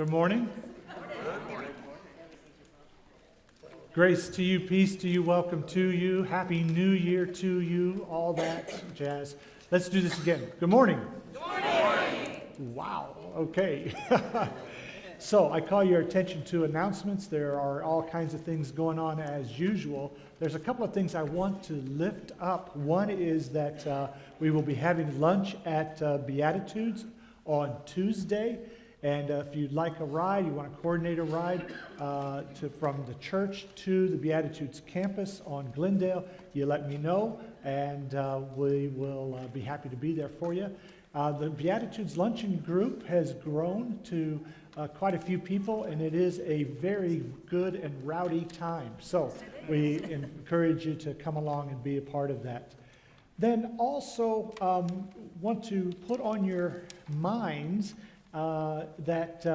Good morning. Grace to you, peace to you, welcome to you, happy new year to you, all that jazz. Let's do this again. Good morning. Good morning. Wow, okay. So I call your attention to announcements. There are all kinds of things going on as usual. There's a couple of things I want to lift up. One is that we will be having lunch at Beatitudes on Tuesday. And if you'd like a ride, you want to coordinate a ride from the church to the Beatitudes campus on Glendale, you let me know, and we will be happy to be there for you. The Beatitudes luncheon group has grown to quite a few people, and it is a very good and rowdy time. So we encourage you to come along and be a part of that. Then also want to put on your minds that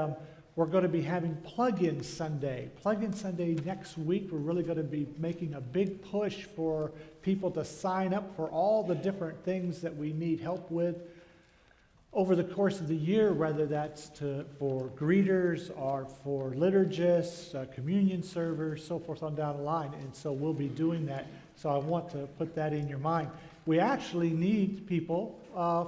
we're going to be having Plug-in Sunday. Plug-in Sunday next week. We're really going to be making a big push for people to sign up for all the different things that we need help with over the course of the year, whether that's for greeters or for liturgists, communion servers, so forth on down the line. And so we'll be doing that. So I want to put that in your mind. We actually need people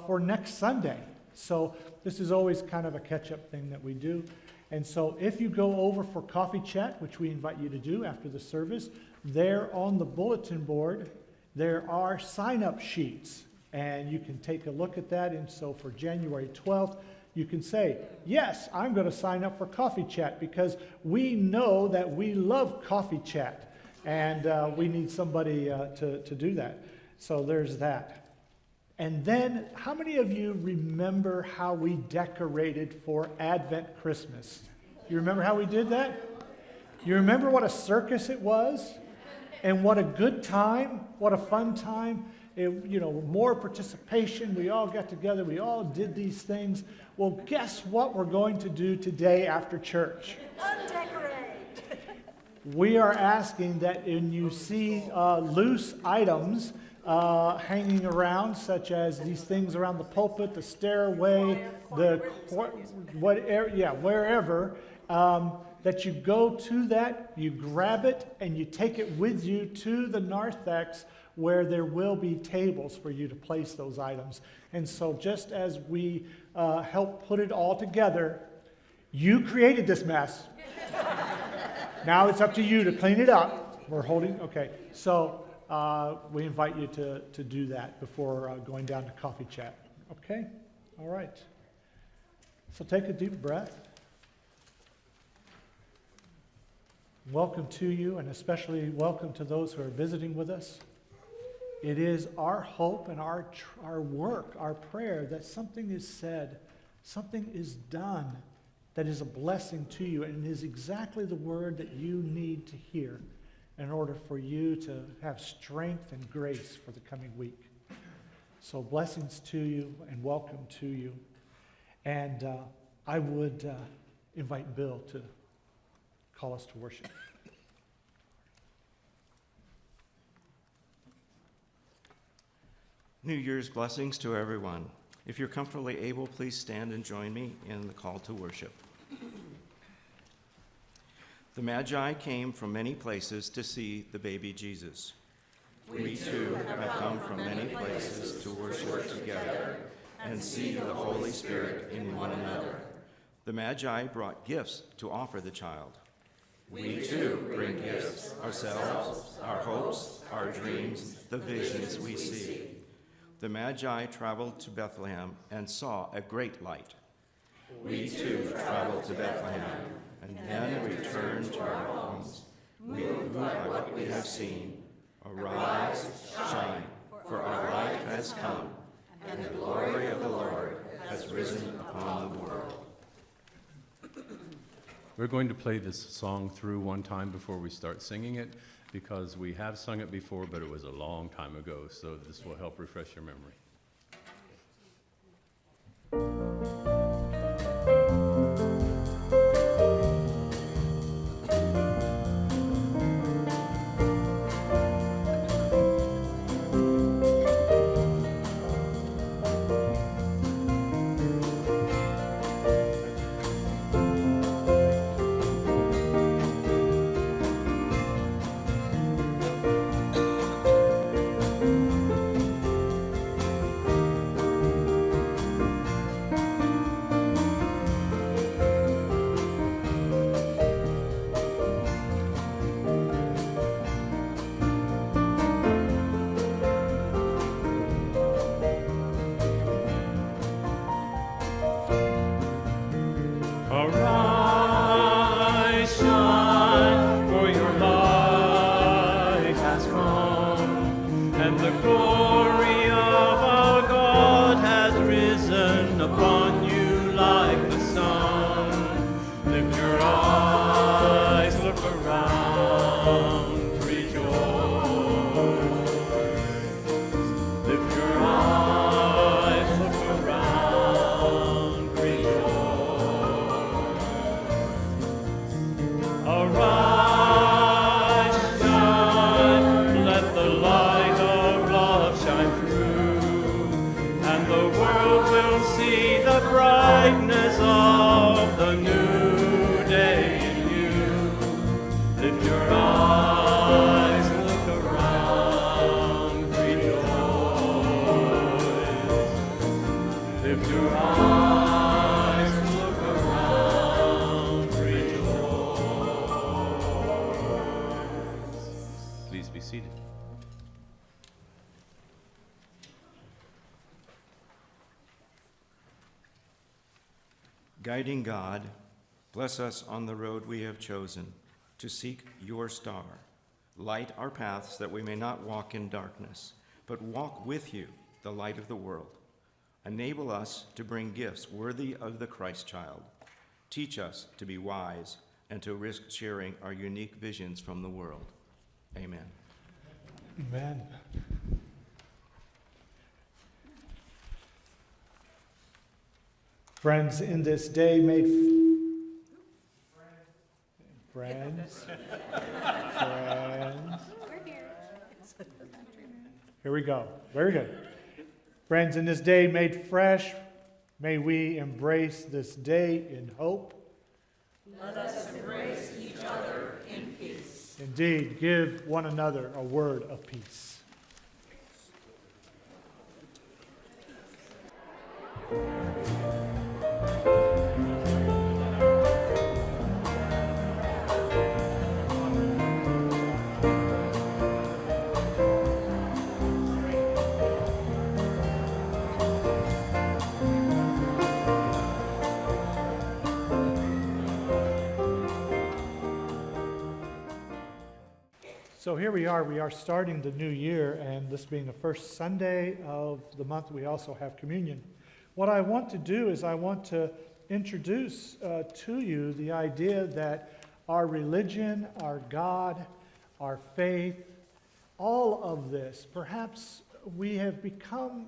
for next Sunday. So this is always kind of a catch-up thing that we do. And so if you go over for coffee chat, which we invite you to do after the service, there on the bulletin board, there are sign-up sheets. And you can take a look at that. And so for January 12th, you can say, yes, I'm going to sign up for coffee chat because we know that we love coffee chat. And we need somebody to do that. So there's that. And then, how many of you remember how we decorated for Advent Christmas? You remember how we did that? You remember what a circus it was? And what a good time, what a fun time. More participation, we all got together, we all did these things. Well, guess what we're going to do today after church? Undecorate. We are asking that when you see loose items hanging around, such as these things around the pulpit, the stairway, wherever, that you go to that, you grab it, and you take it with you to the narthex, where there will be tables for you to place those items. And so just as we help put it all together, you created this mess. Now it's up to you to clean it up. We're holding, okay. So we invite you to do that before going down to coffee chat. Okay? All right. So take a deep breath. Welcome to you, and especially welcome to those who are visiting with us. It is our hope and our work, our prayer, that something is said, something is done that is a blessing to you, and is exactly the word that you need to hear in order for you to have strength and grace for the coming week. So blessings to you and welcome to you. And I would invite Bill to call us to worship. New Year's blessings to everyone. If you're comfortably able, please stand and join me in the call to worship. The Magi came from many places to see the baby Jesus. We too have come from many places to worship together and see the Holy Spirit in one another. The Magi brought gifts to offer the child. We too bring gifts, ourselves, our hopes, our dreams, the visions we see. The Magi traveled to Bethlehem and saw a great light. We too traveled to Bethlehem and then returned to our homes, moved by what we have seen. Arise, shine, for our light has come, and the glory of the Lord has risen upon the world. We're going to play this song through one time before we start singing it, because we have sung it before, but it was a long time ago, so this will help refresh your memory. Arise, shine, for your light has come, and the glory of our God has risen upon you like the sun. Lift your eyes, look around, rejoice. Lift your eyes, look around, rejoice. Arise, shine, let the light of love shine through, and the world will see the brightness of the new day in you. Lift your eyes, look around, rejoice. Lift your eyes, look around, rejoice. Please be seated. Guiding God, bless us on the road we have chosen to seek your star. Light our paths that we may not walk in darkness, but walk with you, the light of the world. Enable us to bring gifts worthy of the Christ child. Teach us to be wise and to risk sharing our unique visions from the world. Amen. Amen. Friends, in this day made friends. Here we go. Very good. Friends, in this day made fresh, may we embrace this day in hope. Let us embrace each other in peace. Indeed, give one another a word of peace. So here we are starting the new year, and this being the first Sunday of the month, we also have communion. What I want to do is I want to introduce to you the idea that our religion, our God, our faith, all of this, perhaps we have become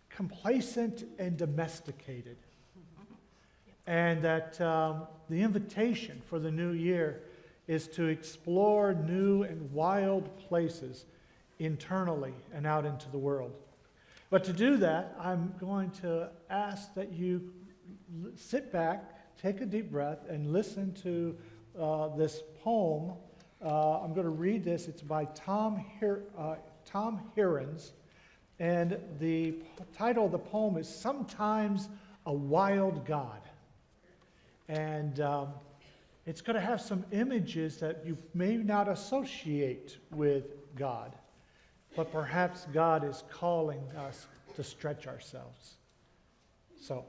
complacent and domesticated. And that the invitation for the new year is to explore new and wild places internally and out into the world. But to do that, I'm going to ask that you sit back, take a deep breath, and listen to this poem. I'm going to read this. It's by Tom Hirons, and the title of the poem is Sometimes a Wild God. And it's going to have some images that you may not associate with God, but perhaps God is calling us to stretch ourselves. So,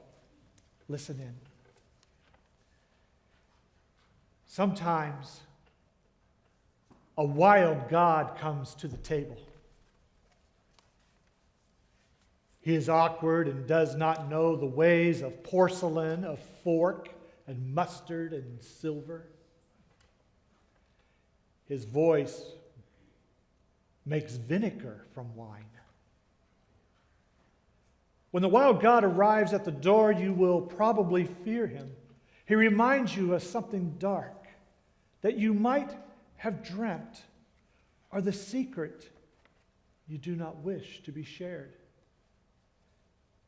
listen in. Sometimes a wild God comes to the table. He is awkward and does not know the ways of porcelain, of fork, and mustard and silver. His voice makes vinegar from wine. When the wild God arrives at the door, you will probably fear him. He reminds you of something dark that you might have dreamt, or the secret you do not wish to be shared.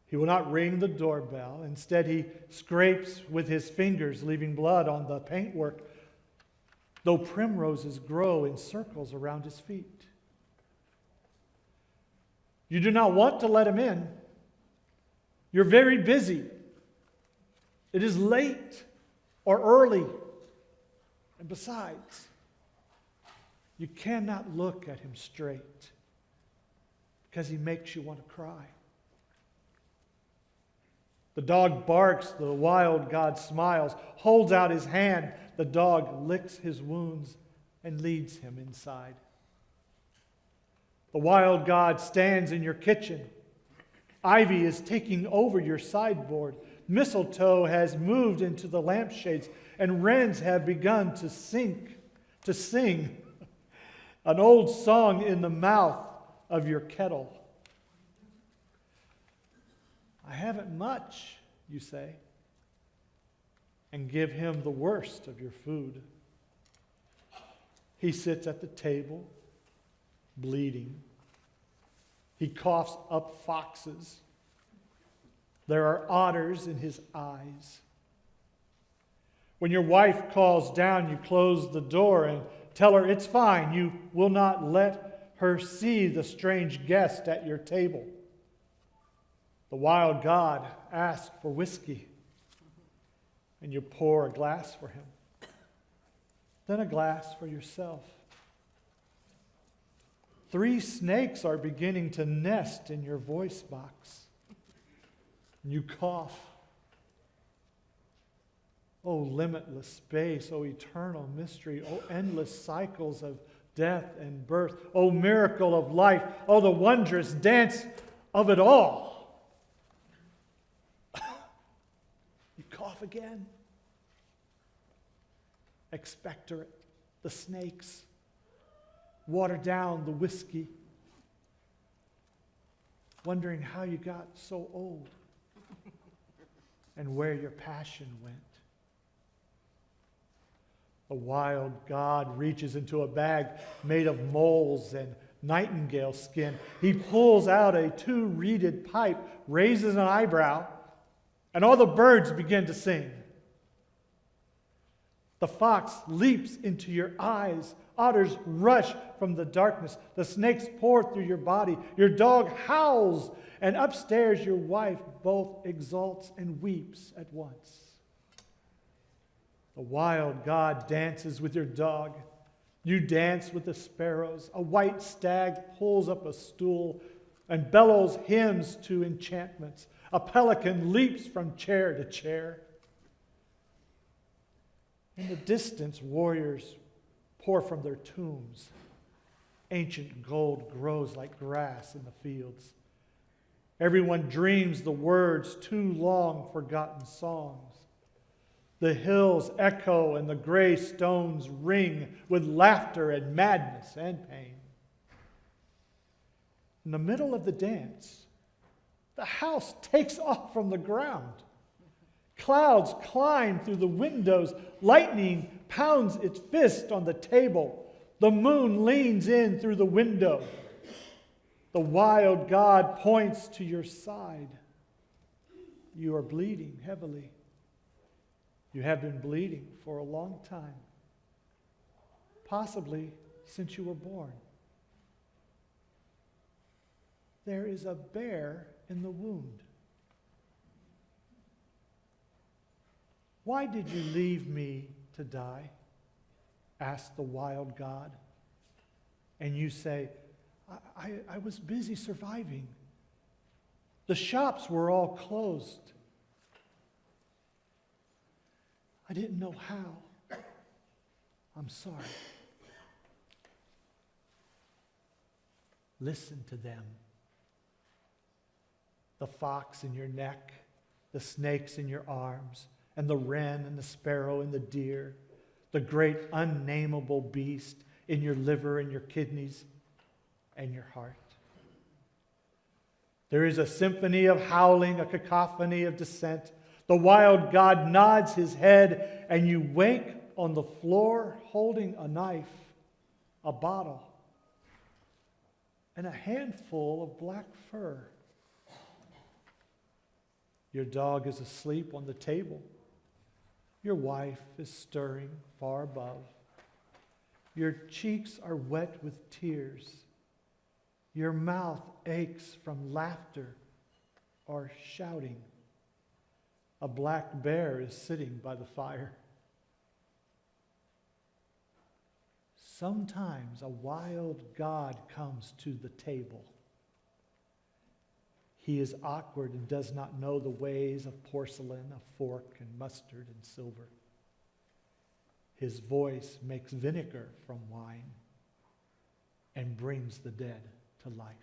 He will not ring the doorbell. Instead, he scrapes with his fingers, leaving blood on the paintwork, though primroses grow in circles around his feet. You do not want to let him in. You're very busy. It is late or early. And besides, you cannot look at him straight because he makes you want to cry. The dog barks, the wild God smiles, holds out his hand. The dog licks his wounds and leads him inside. The wild God stands in your kitchen. Ivy is taking over your sideboard. Mistletoe has moved into the lampshades, and wrens have begun to sing an old song in the mouth of your kettle. I haven't much, you say, and give him the worst of your food. He sits at the table, bleeding. He coughs up foxes. There are otters in his eyes. When your wife calls down, you close the door and tell her it's fine. You will not let her see the strange guest at your table. The wild God asks for whiskey, and you pour a glass for him, then a glass for yourself. 3 snakes are beginning to nest in your voice box. You cough. Oh, limitless space, oh, eternal mystery, oh, endless cycles of death and birth, oh, miracle of life, oh, the wondrous dance of it all. You cough again. Expectorate, the snakes. Water down the whiskey. Wondering how you got so old and where your passion went. The wild God reaches into a bag made of moles and nightingale skin. He pulls out a 2-reeded pipe, raises an eyebrow, and all the birds begin to sing. The fox leaps into your eyes. Otters rush from the darkness. The snakes pour through your body. Your dog howls, and upstairs your wife both exults and weeps at once. The wild God dances with your dog. You dance with the sparrows. A white stag pulls up a stool and bellows hymns to enchantments. A pelican leaps from chair to chair. In the distance, warriors pour from their tombs. Ancient gold grows like grass in the fields. Everyone dreams the words too long forgotten songs. The hills echo and the gray stones ring with laughter and madness and pain. In the middle of the dance, the house takes off from the ground. Clouds climb through the windows. Lightning pounds its fist on the table. The moon leans in through the window. The wild God points to your side. You are bleeding heavily. You have been bleeding for a long time, possibly since you were born. There is a bear in the wound. Why did you leave me to die? Asked the wild God. And you say, I was busy surviving. The shops were all closed. I didn't know how. I'm sorry. Listen to them. The fox in your neck, the snakes in your arms, and the wren and the sparrow and the deer, the great unnameable beast in your liver and your kidneys and your heart. There is a symphony of howling, a cacophony of dissent. The wild God nods his head, and you wake on the floor holding a knife, a bottle, and a handful of black fur. Your dog is asleep on the table. Your wife is stirring far above. Your cheeks are wet with tears. Your mouth aches from laughter or shouting. A black bear is sitting by the fire. Sometimes a wild God comes to the table. He is awkward and does not know the ways of porcelain, of fork and mustard and silver. His voice makes vinegar from wine and brings the dead to life.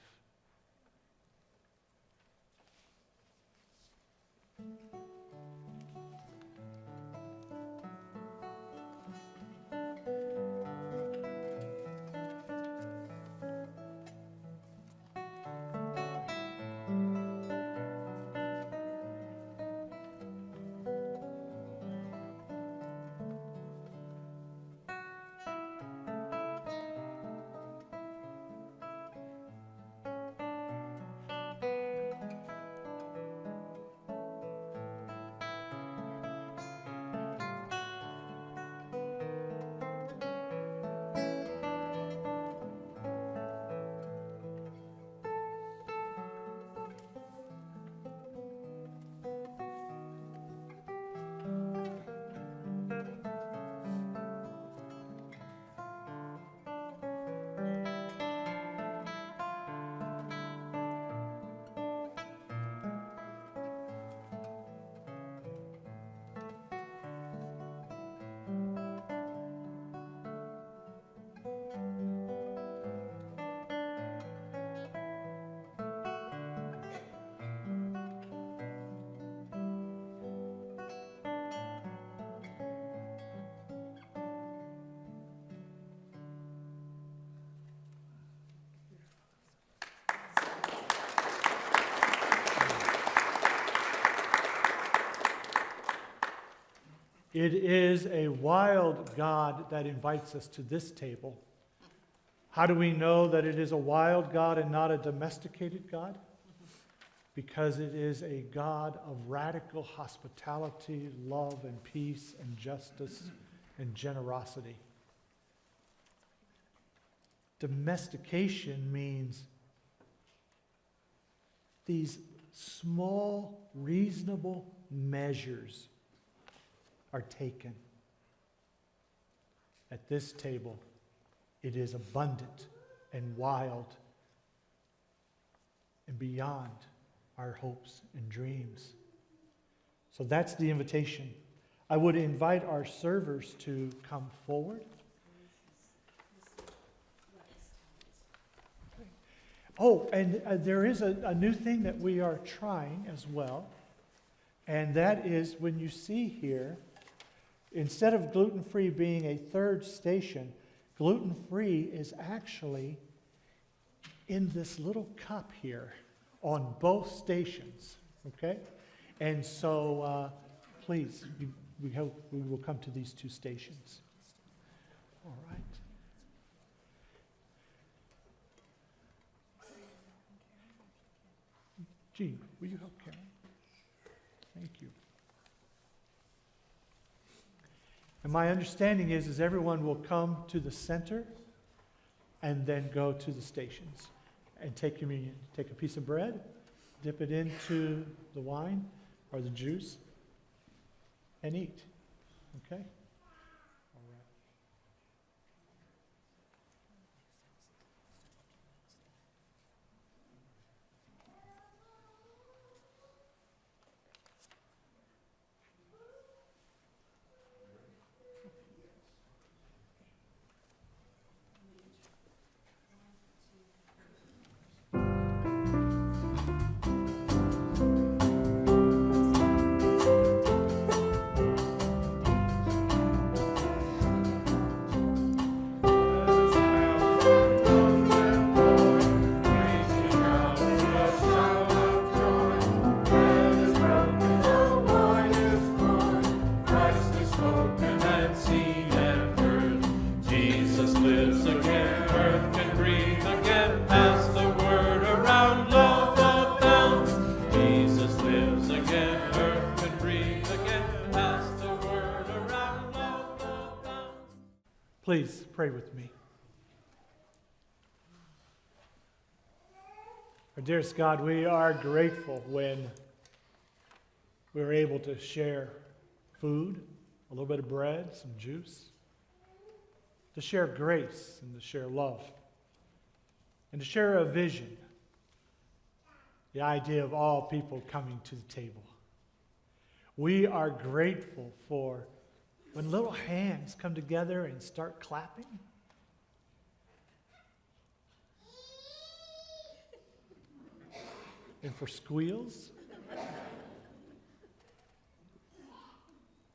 It is a wild God that invites us to this table. How do we know that it is a wild God and not a domesticated God? Because it is a God of radical hospitality, love, and peace, and justice, and generosity. Domestication means these small, reasonable measures are taken. At this table, it is abundant and wild and beyond our hopes and dreams. So that's the invitation. I would invite our servers to come forward. Oh, and there is a new thing that we are trying as well, and that is when you see here, instead of gluten-free being a third station, gluten-free is actually in this little cup here on both stations, okay? And so please, we hope we will come to these two stations. All right. Gene, will you help Karen? Thank you. And my understanding is everyone will come to the center and then go to the stations and take communion. Take a piece of bread, dip it into the wine or the juice, and eat. Okay? All right. Please pray with me. Our dearest God, we are grateful when we're able to share food, a little bit of bread, some juice, to share grace and to share love, and to share a vision the idea of all people coming to the table. We are grateful for when little hands come together and start clapping. And for squeals.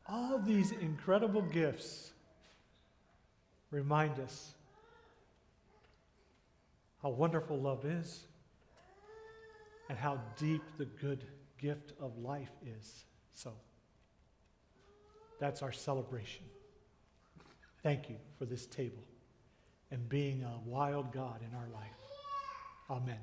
All these incredible gifts remind us how wonderful love is and how deep the good gift of life is. So, that's our celebration. Thank you for this table and being a wild God in our life. Amen.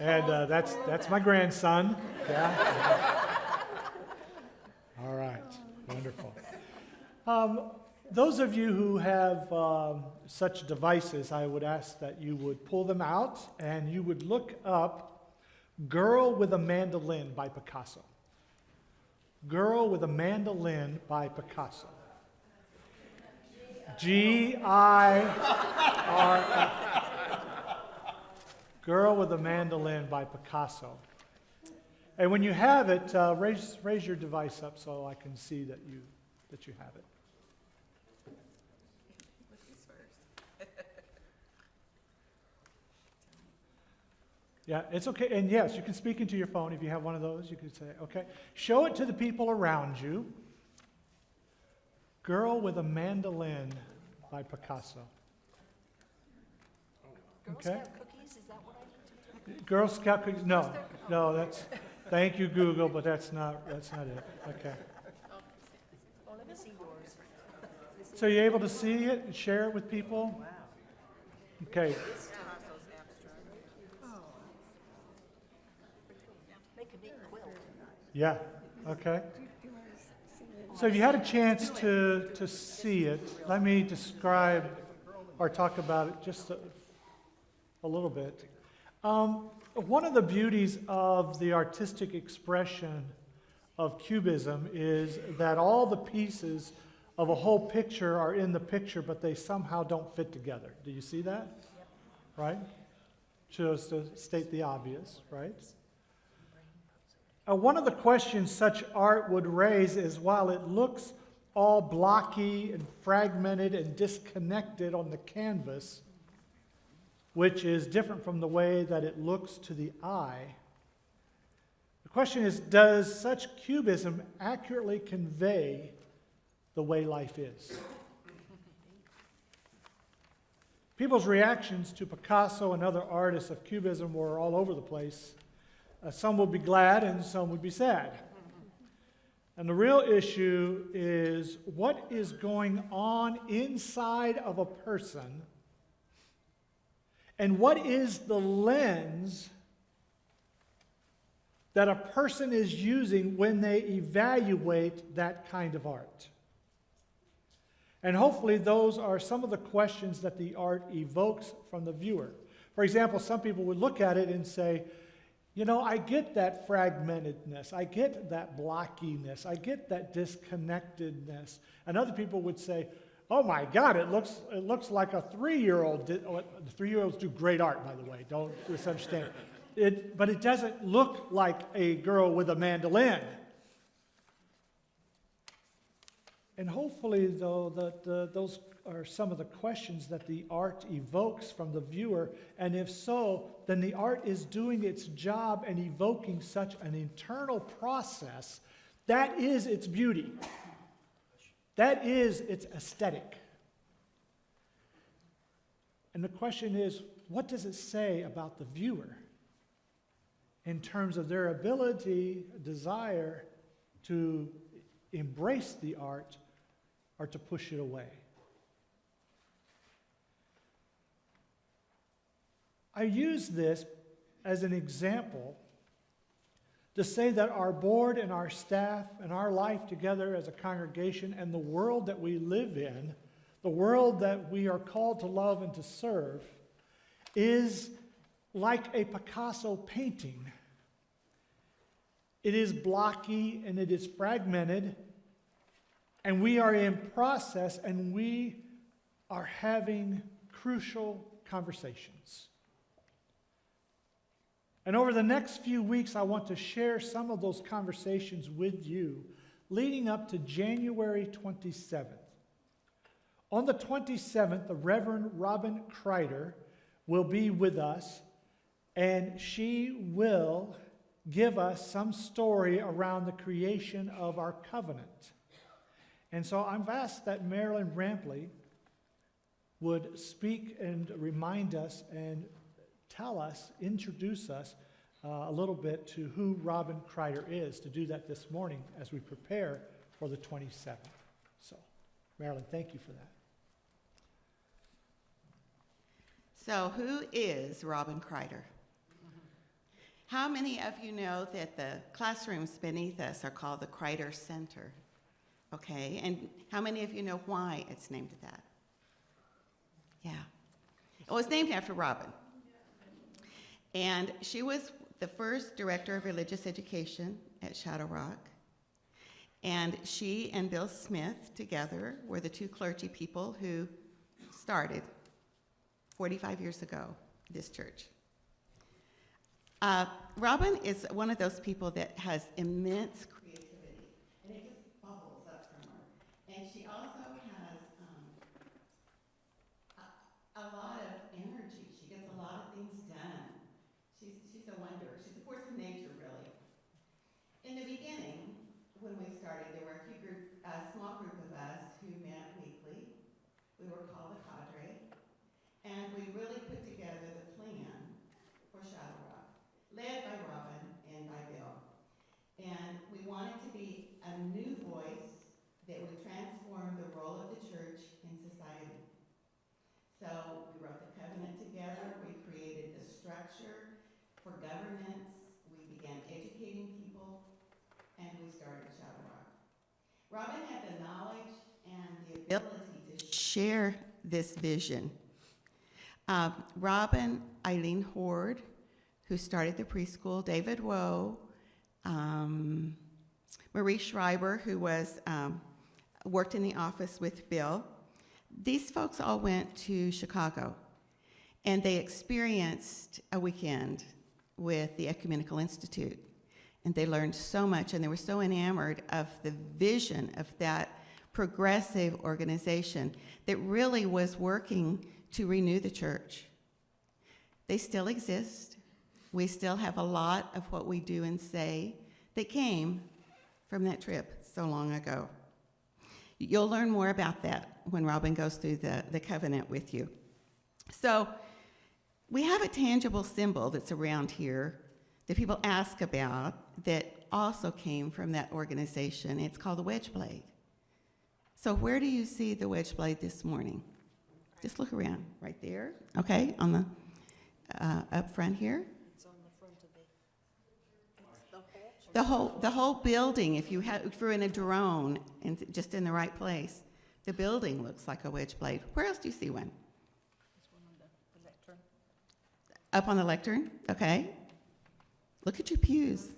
And that's my grandson. Yeah. All right. Wonderful. Those of you who have such devices, I would ask that you would pull them out and you would look up Girl with a Mandolin by Picasso. Girl with a Mandolin by Picasso. G-I-R-L. Girl with a Mandolin by Picasso. And when you have it, raise your device up so I can see that you have it. Yeah, it's okay. And yes, you can speak into your phone if you have one of those. You can say, okay. Show it to the people around you. Girl with a Mandolin by Picasso. Okay. Girl Scout cookies, is that what I need to do? Girl Scout cookies? No, that's. Thank you, Google, but that's not it. Okay. Well, let me see yours. So you're able to see it and share it with people? Okay. Make a neat quilt. Yeah. Okay. So if you had a chance to see it, let me describe or talk about it just a little bit. One of the beauties of the artistic expression of Cubism is that all the pieces of a whole picture are in the picture, but they somehow don't fit together. Do you see that? Yep. Right? Just to state the obvious, right? One of the questions such art would raise is, while it looks all blocky and fragmented and disconnected on the canvas, which is different from the way that it looks to the eye, the question is, does such cubism accurately convey the way life is? People's reactions to Picasso and other artists of Cubism were all over the place. Some would be glad and some would be sad. And the real issue is, what is going on inside of a person, and what is the lens that a person is using when they evaluate that kind of art? And hopefully those are some of the questions that the art evokes from the viewer. For example, some people would look at it and say, you know, I get that fragmentedness, I get that blockiness, I get that disconnectedness. And other people would say, oh my God, it looks like a 3-year-old did. Oh, the 3-year-olds do great art, by the way, don't misunderstand. But it doesn't look like a girl with a mandolin. And hopefully, though, that those are some of the questions that the art evokes from the viewer. And if so, then the art is doing its job and evoking such an internal process. That is its beauty. That is its aesthetic. And the question is, what does it say about the viewer? in terms of their ability, desire to embrace the art or to push it away. I use this as an example to say that our board and our staff and our life together as a congregation and the world that we live in, the world that we are called to love and to serve, is like a Picasso painting. It is blocky and it is fragmented, and we are in process and we are having crucial conversations. And over the next few weeks, I want to share some of those conversations with you leading up to January 27th. On the 27th, the Reverend Robin Kreider will be with us, and she will give us some story around the creation of our covenant. And so I've asked that Marilyn Rampley would speak and remind us and tell us, introduce us a little bit to who Robin Kreider is, to do that this morning as we prepare for the 27th. So, Marilyn, thank you for that. So, who is Robin Kreider? How many of you know that the classrooms beneath us are called the Kreider Center? Okay, and how many of you know why it's named that? Yeah. It was named after Robin. And she was the first director of religious education at Shadow Rock. And she and Bill Smith together were the two clergy people who started 45 years ago this church. Robin is one of those people that has immense creativity, and it just bubbles up from her. And she also has a lot of energy. She gets a lot of things done. She's a wonder. She's a force of nature, really. In the beginning, when we started, there were a small group of us who met weekly. We were called the Cadre, and we really put together the plan for Shadow Rock, led by Robin and by Bill. And we wanted to be a new voice that would transform the role of the church in society. So we wrote the covenant together, we created the structure for governance, we began educating people, and we started Shadow Rock. Robin had the knowledge and the ability to share this vision. Robin, Eileen Horde, who started the preschool, David Woe, Marie Schreiber, who was worked in the office with Bill. These folks all went to Chicago, and they experienced a weekend with the Ecumenical Institute. And they learned so much, and they were so enamored of the vision of that progressive organization that really was working to renew the church. They still exist. We still have a lot of what we do and say that came from that trip so long ago. You'll learn more about that when Robin goes through the covenant with you. So we have a tangible symbol that's around here that people ask about that also came from that organization. It's called the wedge blade. So where do you see the wedge blade this morning? Just look around, right there, okay, on the up front here. It's on the front of The whole building, if you were in a drone and just in the right place, the building looks like a wedge blade. Where else do you see one? This one on the lectern. Up on the lectern, okay. Look at your pews.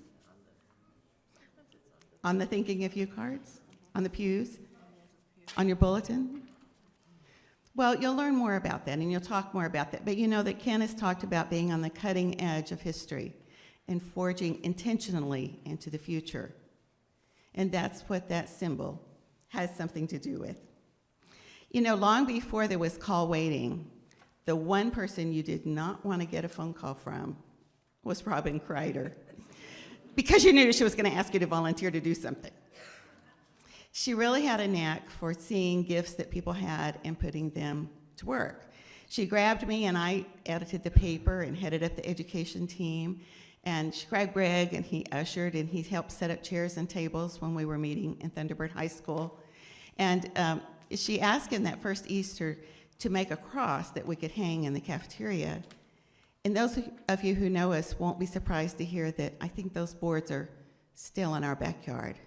On the thinking of you cards? On the pews? On your bulletin? Well, you'll learn more about that, and you'll talk more about that. But you know that Ken has talked about being on the cutting edge of history and forging intentionally into the future. And that's what that symbol has something to do with. You know, long before there was call waiting, the one person you did not want to get a phone call from was Robin Kreider, because you knew she was going to ask you to volunteer to do something. She really had a knack for seeing gifts that people had and putting them to work. She grabbed me, and I edited the paper and headed up the education team, And she grabbed Greg, and he ushered, and he helped set up chairs and tables when we were meeting in Thunderbird High School. And she asked him that first Easter to make a cross that we could hang in the cafeteria. And those of you who know us won't be surprised to hear that I think those boards are still in our backyard.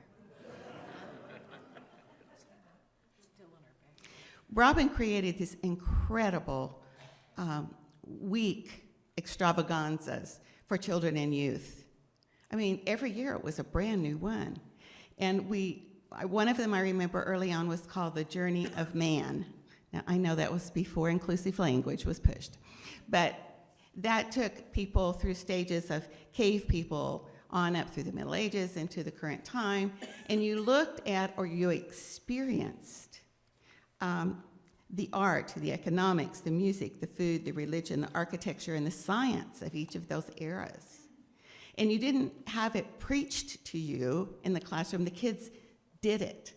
Robin created this incredible week extravaganzas for children and youth. I mean, every year it was a brand new one. And one of them I remember early on was called The Journey of Man. Now, I know that was before inclusive language was pushed. But that took people through stages of cave people on up through the Middle Ages into the current time. And you looked at, or you experienced, the art, the economics, the music, the food, the religion, the architecture, and the science of each of those eras. And you didn't have it preached to you in the classroom. The kids did it.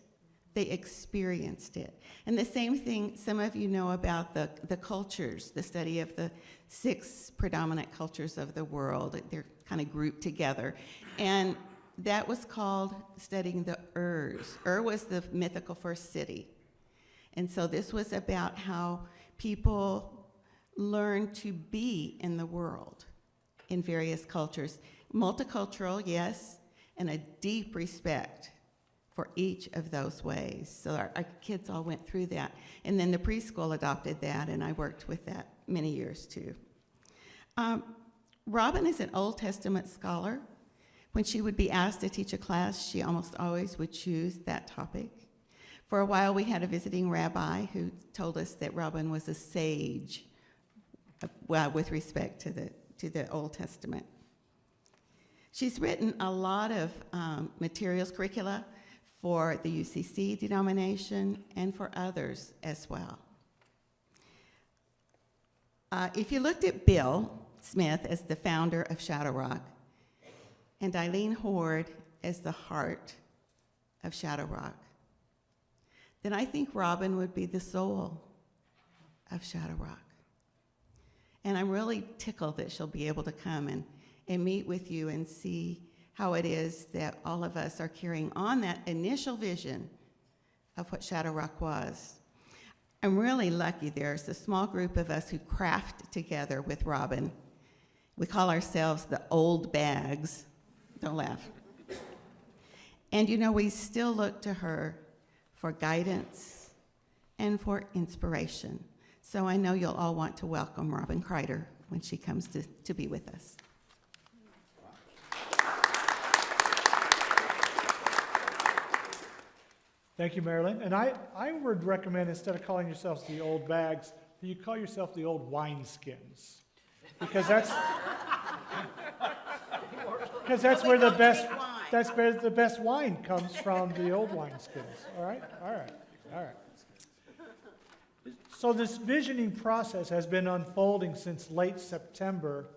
They experienced it. And the same thing, some of you know about the cultures, the study of the 6 predominant cultures of the world. They're kind of grouped together. And that was called studying the Urs. Ur was the mythical first city. And so this was about how people learn to be in the world in various cultures. Multicultural, yes, and a deep respect for each of those ways. So our kids all went through that. And then the preschool adopted that, and I worked with that many years too. Robin is an Old Testament scholar. When she would be asked to teach a class, she almost always would choose that topic. For a while, we had a visiting rabbi who told us that Robin was a sage, with respect to the Old Testament. She's written a lot of materials, curricula, for the UCC denomination and for others as well. If you looked at Bill Smith as the founder of Shadow Rock and Eileen Horde as the heart of Shadow Rock, then I think Robin would be the soul of Shadow Rock. And I'm really tickled that she'll be able to come and meet with you and see how it is that all of us are carrying on that initial vision of what Shadow Rock was. I'm really lucky there's a small group of us who craft together with Robin. We call ourselves the Old Bags. Don't laugh. And you know, we still look to her for guidance and for inspiration. So I know you'll all want to welcome Robin Kreider when she comes to be with us. Thank you, Marilyn. And I would recommend, instead of calling yourselves the Old Bags, that you call yourself the Old Wineskins. Because that's where the best wine comes from, the old wineskins. All right. So this visioning process has been unfolding since late September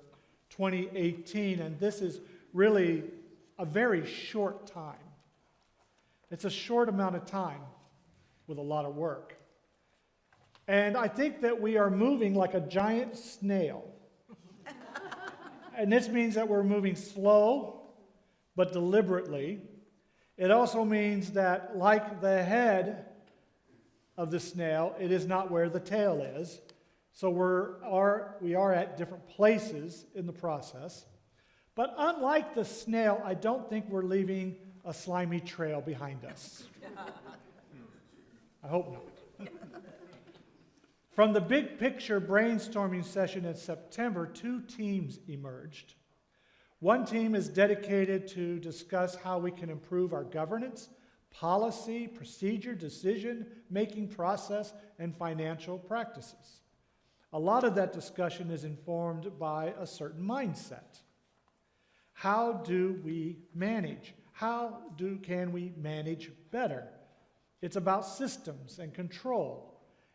2018, and this is really a very short time. It's a short amount of time with a lot of work. And I think that we are moving like a giant snail. And this means that we're moving slow, but deliberately. It also means that, like the head of the snail, it is not where the tail is. So we are at different places in the process. But unlike the snail, I don't think we're leaving a slimy trail behind us. I hope not. From the big picture brainstorming session in September, 2 teams emerged. One team is dedicated to discuss how we can improve our governance, policy, procedure, decision-making process, and financial practices. A lot of that discussion is informed by a certain mindset. How do we manage? Can we manage better? It's about systems and control.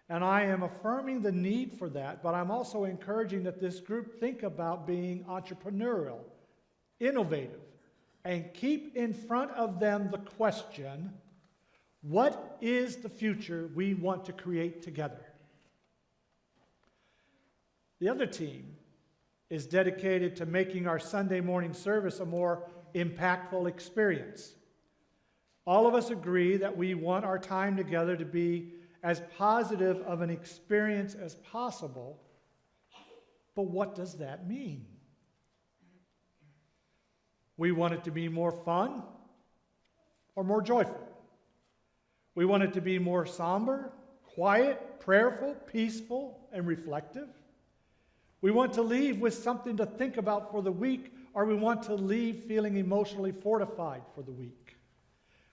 And I am affirming the need for that, but I'm also encouraging that this group think about being entrepreneurial, innovative, and keep in front of them the question, what is the future we want to create together? The other team is dedicated to making our Sunday morning service a more impactful experience. All of us agree that we want our time together to be as positive of an experience as possible, but what does that mean? We want it to be more fun or more joyful. We want it to be more somber, quiet, prayerful, peaceful, and reflective. We want to leave with something to think about for the week, or we want to leave feeling emotionally fortified for the week.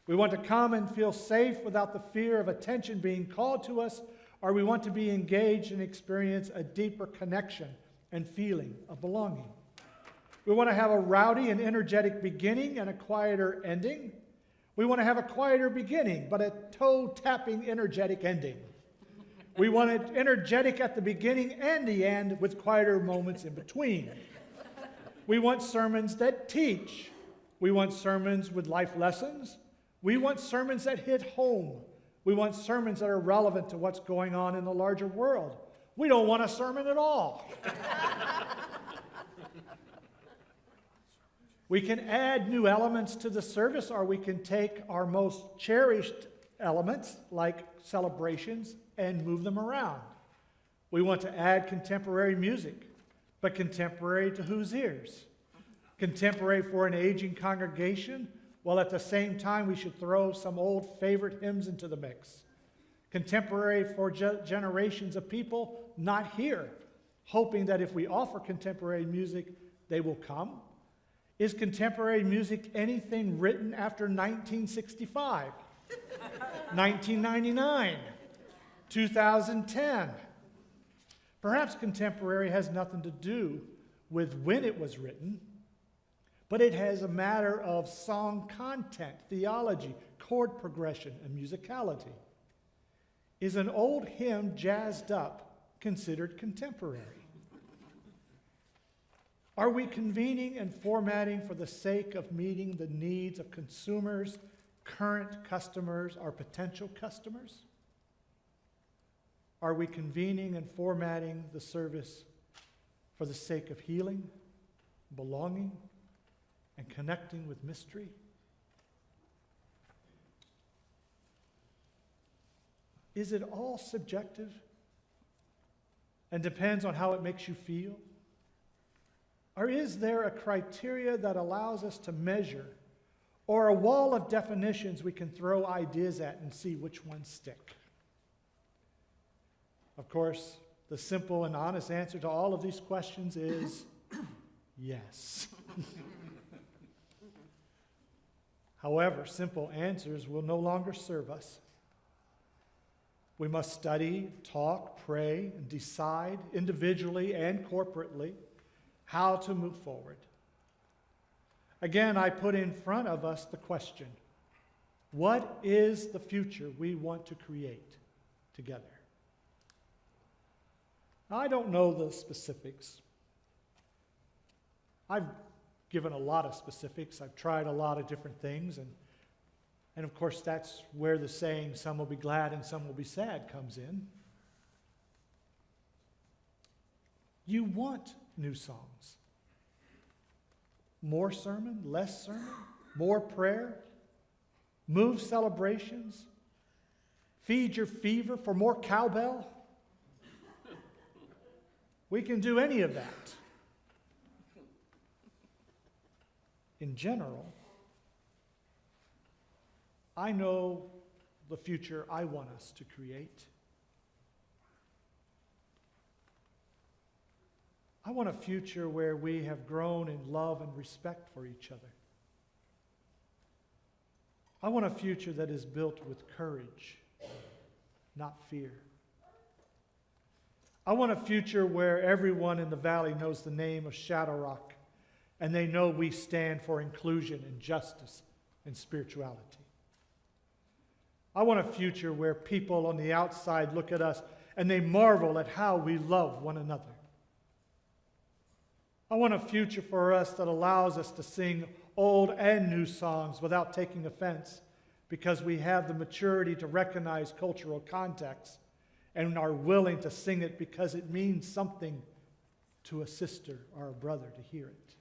We want to come and feel safe without the fear of attention being called to us, or we want to be engaged and experience a deeper connection and feeling of belonging. We want to have a rowdy and energetic beginning and a quieter ending. We want to have a quieter beginning, but a toe-tapping, energetic ending. We want it energetic at the beginning and the end with quieter moments in between. We want sermons that teach. We want sermons with life lessons. We want sermons that hit home. We want sermons that are relevant to what's going on in the larger world. We don't want a sermon at all. We can add new elements to the service, or we can take our most cherished elements, like celebrations, and move them around. We want to add contemporary music, but contemporary to whose ears? Contemporary for an aging congregation, while at the same time we should throw some old favorite hymns into the mix. Contemporary for generations of people not here, hoping that if we offer contemporary music, they will come. Is contemporary music anything written after 1965, 1999, 2010? Perhaps contemporary has nothing to do with when it was written, but it has a matter of song content, theology, chord progression, and musicality. Is an old hymn jazzed up considered contemporary? Are we convening and formatting for the sake of meeting the needs of consumers, current customers, or potential customers? Are we convening and formatting the service for the sake of healing, belonging, and connecting with mystery? Is it all subjective and depends on how it makes you feel? Or is there a criteria that allows us to measure, or a wall of definitions we can throw ideas at and see which ones stick? Of course, the simple and honest answer to all of these questions is yes. However, simple answers will no longer serve us. We must study, talk, pray, and decide individually and corporately how to move forward. Again, I put in front of us the question, what is the future we want to create together? Now, I don't know the specifics. I've given a lot of specifics. I've tried a lot of different things, and of course that's where the saying, some will be glad and some will be sad, comes in. You want new songs. More sermon, less sermon, more prayer, move celebrations, feed your fever for more cowbell. We can do any of that. In general, I know the future I want us to create. I want a future where we have grown in love and respect for each other. I want a future that is built with courage, not fear. I want a future where everyone in the valley knows the name of Shadow Rock, and they know we stand for inclusion and justice and spirituality. I want a future where people on the outside look at us and they marvel at how we love one another. I want a future for us that allows us to sing old and new songs without taking offense, because we have the maturity to recognize cultural context and are willing to sing it because it means something to a sister or a brother to hear it.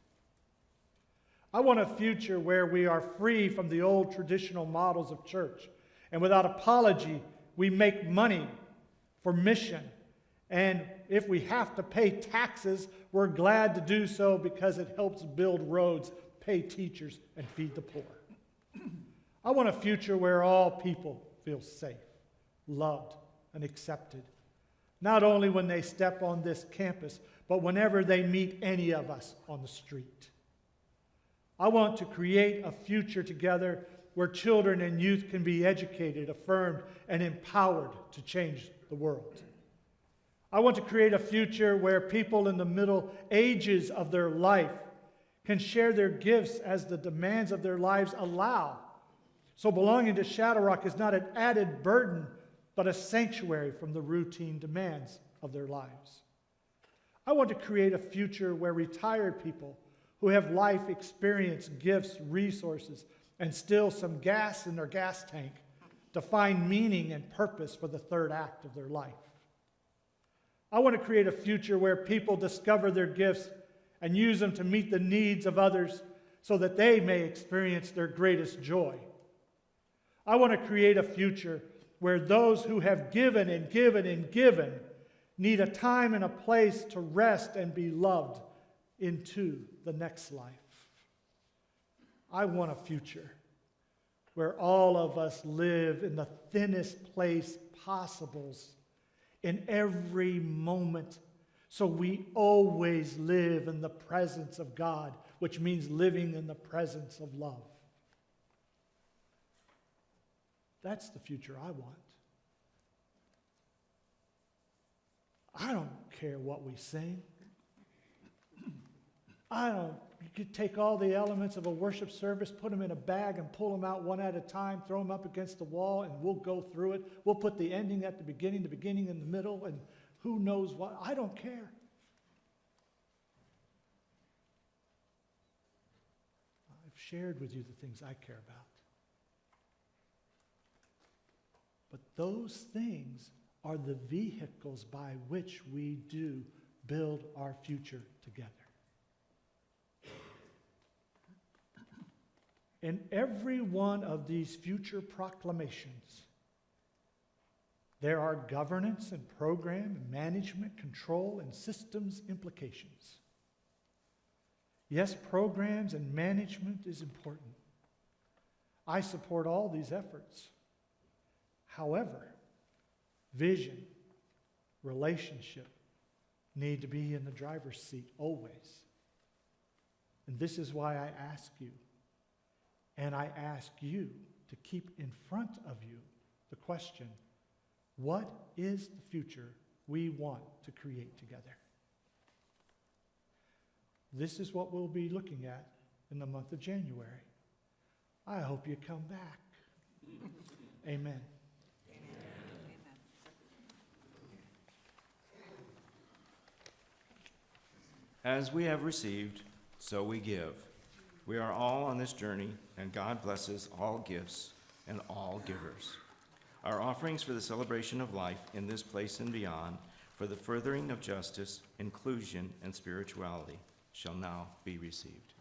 I want a future where we are free from the old traditional models of church, and without apology, we make money for mission. And if we have to pay taxes, we're glad to do so because it helps build roads, pay teachers, and feed the poor. I want a future where all people feel safe, loved, and accepted, not only when they step on this campus, but whenever they meet any of us on the street. I want to create a future together where children and youth can be educated, affirmed, and empowered to change the world. I want to create a future where people in the middle ages of their life can share their gifts as the demands of their lives allow. So belonging to Shadow Rock is not an added burden, but a sanctuary from the routine demands of their lives. I want to create a future where retired people who have life experience, gifts, resources, and still some gas in their gas tank to find meaning and purpose for the third act of their life. I want to create a future where people discover their gifts and use them to meet the needs of others so that they may experience their greatest joy. I want to create a future where those who have given and given and given need a time and a place to rest and be loved into the next life. I want a future where all of us live in the thinnest place possible in every moment, so we always live in the presence of God, which means living in the presence of love. That's the future I want. I don't care what we sing. You could take all the elements of a worship service, put them in a bag and pull them out one at a time, throw them up against the wall, and we'll go through it. We'll put the ending at the beginning in the middle, and who knows what. I don't care. I've shared with you the things I care about. But those things are the vehicles by which we do build our future together. In every one of these future proclamations, there are governance and program, and management, control, and systems implications. Yes, programs and management is important. I support all these efforts. However, vision, relationship need to be in the driver's seat always. And this is why I ask you, and I ask you to keep in front of you the question, what is the future we want to create together? This is what we'll be looking at in the month of January. I hope you come back. Amen. As we have received, so we give. We are all on this journey, and God blesses all gifts and all givers. Our offerings for the celebration of life in this place and beyond, for the furthering of justice, inclusion, and spirituality, shall now be received.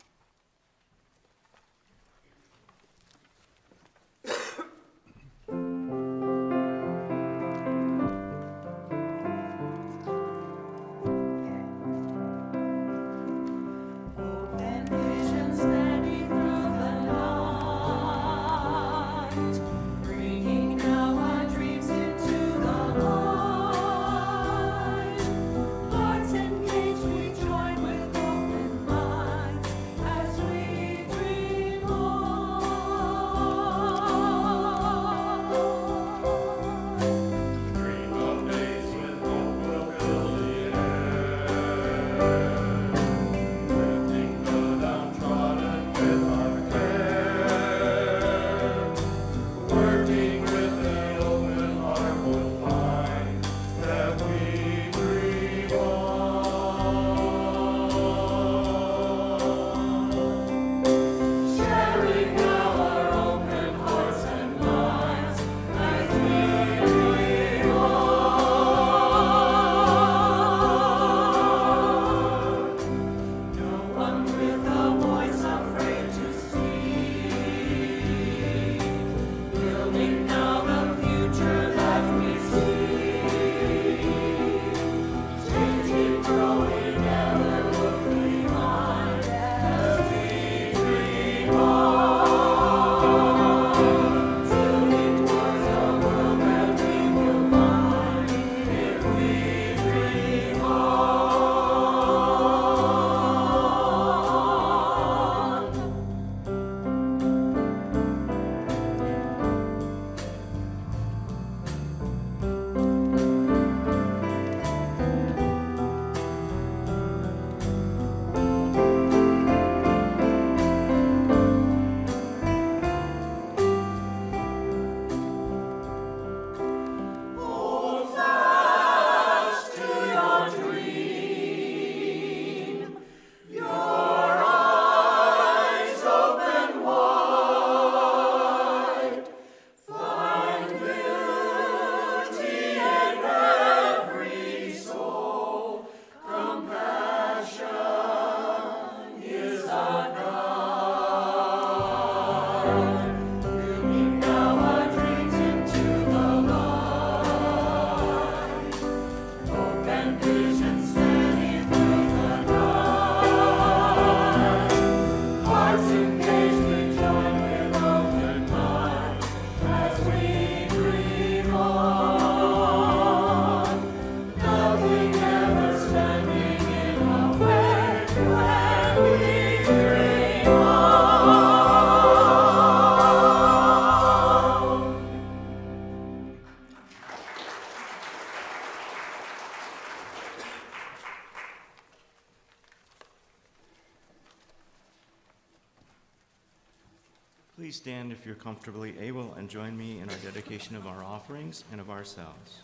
please stand if you're comfortably able and join me in our dedication of our offerings and of ourselves.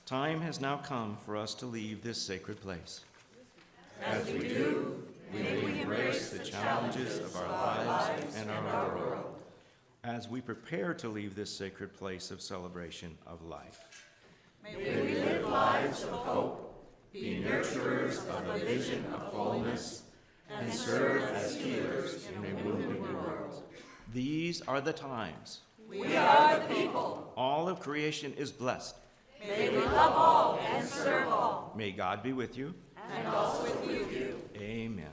Time has now come for us to leave this sacred place. As we do, may we embrace the challenges of our lives and our world as we prepare to leave this sacred place of celebration of life. May we live lives of hope, be nurturers of a vision of wholeness, and serve as healers in a wounded world. These are the times. We are the people. All of creation is blessed. May we love all and serve all, May God be with you. and also with you. Amen.